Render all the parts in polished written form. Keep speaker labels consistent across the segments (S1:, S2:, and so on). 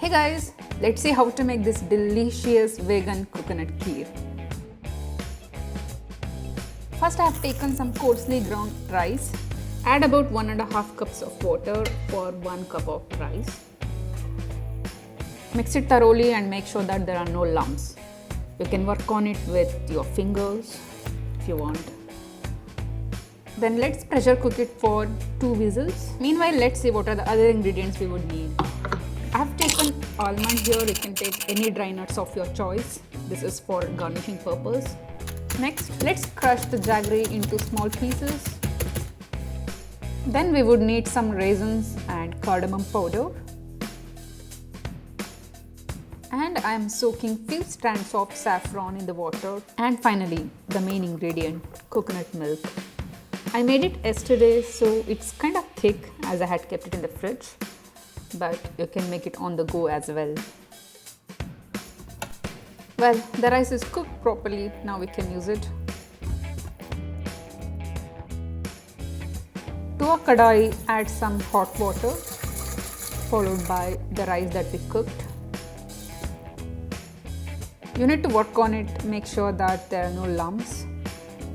S1: Hey guys, let's see how to make this delicious vegan coconut kheer. First I have taken some coarsely ground rice. Add about 1.5 cups of water for 1 cup of rice. Mix it thoroughly and make sure that there are no lumps. You can work on it with your fingers if you want. Then let's pressure cook it for 2 whistles. Meanwhile, let's see what are the other ingredients we would need. I have taken almonds here. You can take any dry nuts of your choice. This is for garnishing purpose. Next, let's crush the jaggery into small pieces. Then we would need some raisins and cardamom powder. And I am soaking few strands of saffron in the water. And finally, the main ingredient, coconut milk. I made it yesterday, so it's kind of thick as I had kept it in the fridge. But you can make it on the go as well. Well, the rice is cooked properly, now we can use it. To a kadai, add some hot water followed by the rice that we cooked. You need to work on it, make sure that there are no lumps,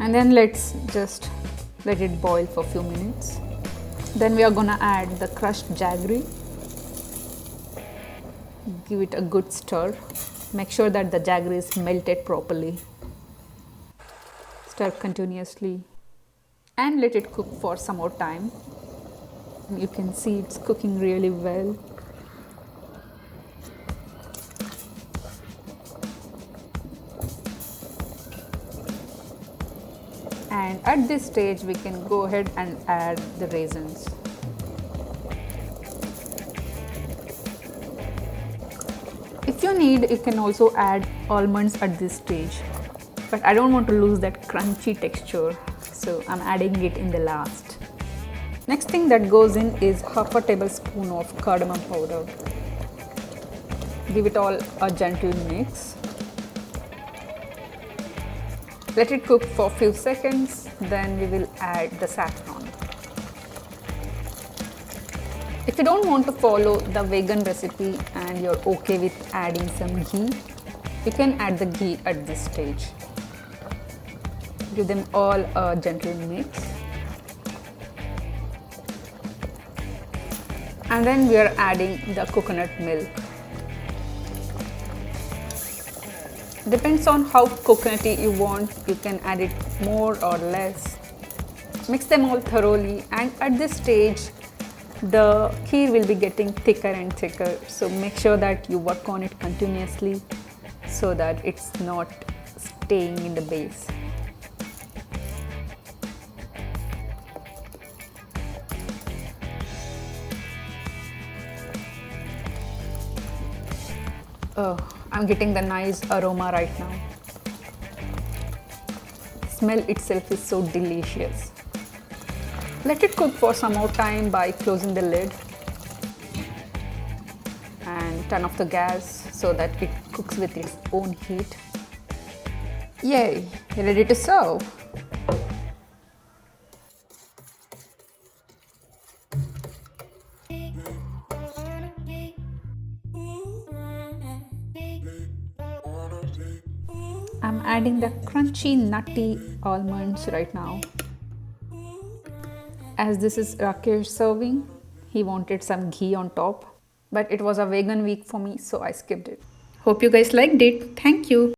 S1: and then let's just let it boil for a few minutes. Then we are gonna add the crushed jaggery. Give it a good stir. Make sure that the jaggery is melted properly. Stir continuously and let it cook for some more time. You can see it's cooking really well. And at this stage we can go ahead and add the raisins. If you need, you can also add almonds at this stage, but I don't want to lose that crunchy texture, so I'm adding it in the last. Next thing that goes in is half a tablespoon of cardamom powder. Give it all a gentle mix. Let it cook for a few seconds, then we will add the saffron. If you don't want to follow the vegan recipe and you're okay with adding some ghee, you can add the ghee at this stage. Give them all a gentle mix. And then we are adding the coconut milk. Depends on how coconutty you want, you can add it more or less. Mix them all thoroughly, and at this stage the kheer will be getting thicker and thicker, so make sure that you work on it continuously so that it's not staying in the base. Oh, I'm getting the nice aroma right now. Smell itself is so delicious. Let it cook for some more time by closing the lid and turn off the gas so that it cooks with its own heat. Yay, ready to serve. I'm adding the crunchy, nutty almonds right now. As this is Rakesh serving, he wanted some ghee on top, but it was a vegan week for me, so I skipped it. Hope you guys liked it. Thank you.